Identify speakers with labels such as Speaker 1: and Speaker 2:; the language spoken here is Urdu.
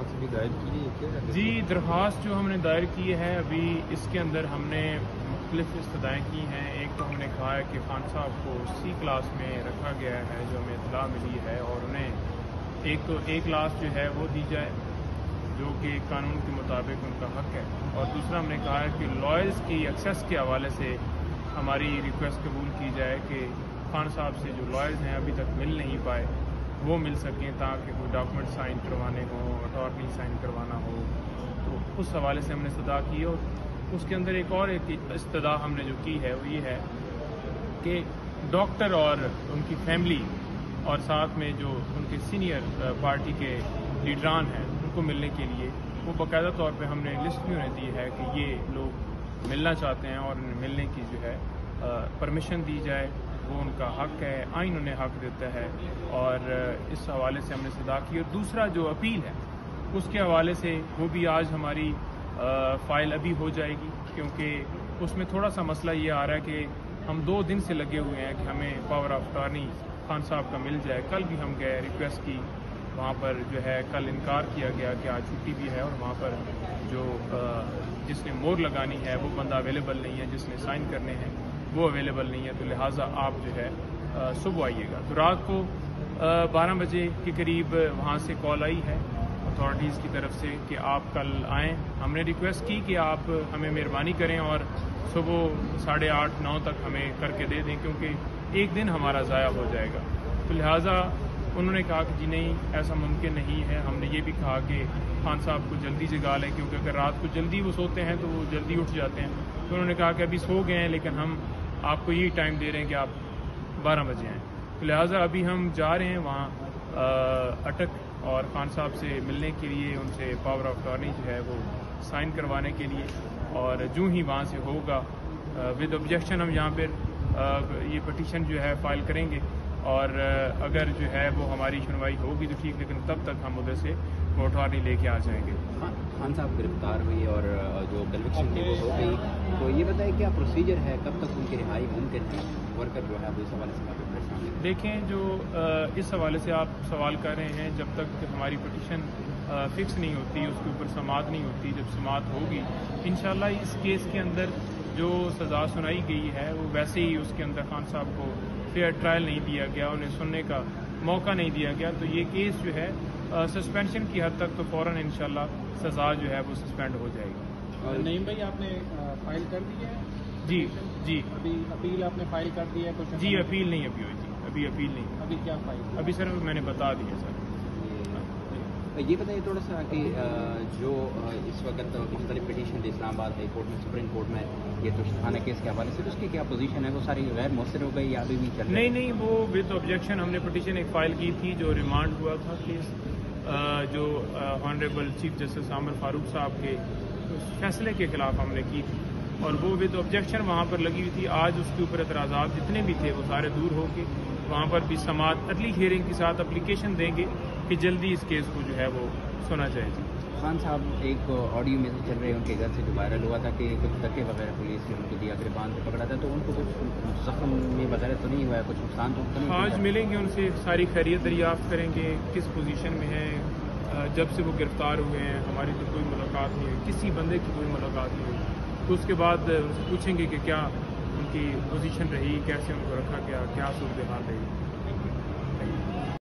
Speaker 1: درخواست بھی دائر کی ہے کیا؟
Speaker 2: جی درخواست جو ہم نے دائر کی ہے ابھی اس کے اندر ہم نے مختلف استدعائیں کی ہیں. ایک تو ہم نے کہا ہے کہ خان صاحب کو سی کلاس میں رکھا گیا ہے جو ہمیں اطلاع ملی ہے, اور انہیں ایک تو اے کلاس جو ہے وہ دی جائے جو کہ قانون کے مطابق ان کا حق ہے, اور دوسرا ہم نے کہا ہے کہ لائرز کی ایکسیس کے حوالے سے ہماری ریکویسٹ قبول کی جائے کہ خان صاحب سے جو لائرز ہیں ابھی تک مل نہیں پائے وہ مل سکیں تاکہ کوئی ڈاکومنٹ سائن کروانے ہوں, اٹارنی سائن کروانا ہو. تو اس حوالے سے ہم نے استدعا کی, اور اس کے اندر ایک اور استدعا ہم نے جو کی ہے وہ یہ ہے کہ ڈاکٹر اور ان کی فیملی اور ساتھ میں جو ان کے سینئر پارٹی کے لیڈران ہیں ان کو ملنے کے لیے وہ باقاعدہ طور پہ ہم نے لسٹ بھی انہیں دی ہے کہ یہ لوگ ملنا چاہتے ہیں اور انہیں ملنے کی جو ہے پرمیشن دی جائے. وہ ان کا حق ہے, آئین انہیں حق دیتا ہے, اور اس حوالے سے ہم نے استدعا کی. اور دوسرا جو اپیل ہے اس کے حوالے سے وہ بھی آج ہماری فائل ابھی ہو جائے گی, کیونکہ اس میں تھوڑا سا مسئلہ یہ آ رہا ہے کہ ہم 2 دن سے لگے ہوئے ہیں کہ ہمیں پاور آف اٹارنی خان صاحب کا مل جائے. کل بھی ہم گئے, ریکویسٹ کی, وہاں پر جو ہے کل انکار کیا گیا کہ آج چھٹی بھی ہے, اور وہاں پر جو جس نے مور لگانی ہے وہ بندہ اویلیبل نہیں ہے, جس نے سائن کرنے ہیں وہ اویلیبل نہیں ہے, تو لہٰذا آپ جو ہے صبح آئیے گا. تو رات کو 12 بجے کے قریب وہاں سے کال آئی ہے اتھارٹیز کی طرف سے کہ آپ کل آئیں. ہم نے ریکویسٹ کی کہ آپ ہمیں مہربانی کریں اور صبح 8:30 9 تک ہمیں کر کے دے دیں, کیونکہ ایک دن ہمارا ضائع ہو جائے گا. تو لہٰذا انہوں نے کہا کہ جی نہیں, ایسا ممکن نہیں ہے. ہم نے یہ بھی کہا کہ خان صاحب کو جلدی جگا لیں, کیونکہ اگر رات کو جلدی وہ سوتے ہیں تو وہ جلدی اٹھ جاتے ہیں. تو انہوں نے کہا کہ ابھی سو گئے ہیں لیکن ہم آپ کو یہی ٹائم دے رہے ہیں کہ آپ 12 بجے آئیں. تو لہٰذا ابھی ہم جا رہے ہیں وہاں اٹک اور خان صاحب سے ملنے کے لیے, ان سے پاور آف اٹارنی جو ہے وہ سائن کروانے کے لیے, اور جو ہی وہاں سے ہوگا ود آبجیکشن ہم یہاں پر یہ پٹیشن جو ہے فائل کریں گے, اور اگر جو ہے وہ ہماری سنوائی ہوگی تو ٹھیک, لیکن تب تک ہم ادھر سے وہ اٹارنی لے کے آ جائیں گے.
Speaker 1: خان صاحب گرفتار ہوئی اور جو کنوکشن تھی وہ ہو گئی, تو یہ بتائیں کیا پروسیجر ہے, کب تک ان کی رہائی ممکن ہے؟ ورکر جو ہے وہ اس حوالے سے کافی پریشان ہے.
Speaker 2: دیکھیں, جو اس حوالے سے آپ سوال کر رہے ہیں, جب تک ہماری پٹیشن فکس نہیں ہوتی, اس کے اوپر سماعت نہیں ہوتی, جب سماعت ہوگی انشاءاللہ اس کیس کے اندر جو سزا سنائی گئی ہے وہ ویسے ہی اس کے اندر خان صاحب کو فیئر ٹرائل نہیں دیا گیا, انہیں سننے کا موقع نہیں دیا گیا, تو یہ کیس جو ہے سسپینشن کی حد تک تو فوراً انشاءاللہ سزا جو ہے وہ سسپینڈ ہو جائے گی.
Speaker 3: نعیم بھائی, آپ نے فائل کر دی ہے؟
Speaker 2: جی
Speaker 3: ابھی اپیل آپ نے فائل کر دی ہے کچھ؟
Speaker 2: جی اپیل نہیں ابھی ہوئی تھی, ابھی اپیل نہیں.
Speaker 3: ابھی کیا فائل؟
Speaker 2: ابھی سر میں نے بتا دیا سر.
Speaker 1: یہ بتائیے تھوڑا سا کہ جو اس وقت مختلف پٹیشن اسلام آباد ہائی کورٹ میں, سپریم کورٹ میں, یہ توشیخانہ کیس کے حوالے سے اس کی کیا پوزیشن ہے, وہ ساری غیر مؤثر ہو گئی یا ابھی بھی چل رہی ہے؟
Speaker 2: نہیں, وہ ود آبجیکشن ہم نے پٹیشن ایک فائل کی تھی جو ریمانڈ ہوا تھا کیس, جو آنریبل چیف جسٹس عامر فاروق صاحب کے فیصلے کے خلاف ہم نے کی تھی, اور وہ ود آبجیکشن وہاں پر لگی ہوئی تھی. آج اس کے اوپر اعتراضات جتنے بھی تھے وہ سارے دور ہو کے وہاں پر بھی سماعت ارلی ہیئرنگ کے ساتھ اپلیکیشن دیں گے کہ جلدی اس کیس کو جو ہے وہ سنا جائے.
Speaker 1: خان صاحب ایک آڈیو میں سے چل رہے ہیں ان کے گھر سے جو وائرل ہوا تھا کہ کچھ دھکے وغیرہ پولیس نے ان کو دیا, گریبان سے پکڑا تھا, تو ان کو کچھ زخم میں وغیرہ تو نہیں ہوا ہے, کچھ نقصان تو نہیں؟
Speaker 2: آج ملیں گے ان سے, ساری خیریت دریافت کریں گے, کس پوزیشن میں ہے, جب سے وہ گرفتار ہوئے ہیں ہماری تو کوئی ملاقات نہیں ہوئی, کسی بندے کی کوئی ملاقات نہیں ہوئی. تو اس کے بعد ان سے پوچھیں گے کہ کیا ان کی پوزیشن رہی, کیسے ان کو رکھا گیا, کیا صورتحال رہی.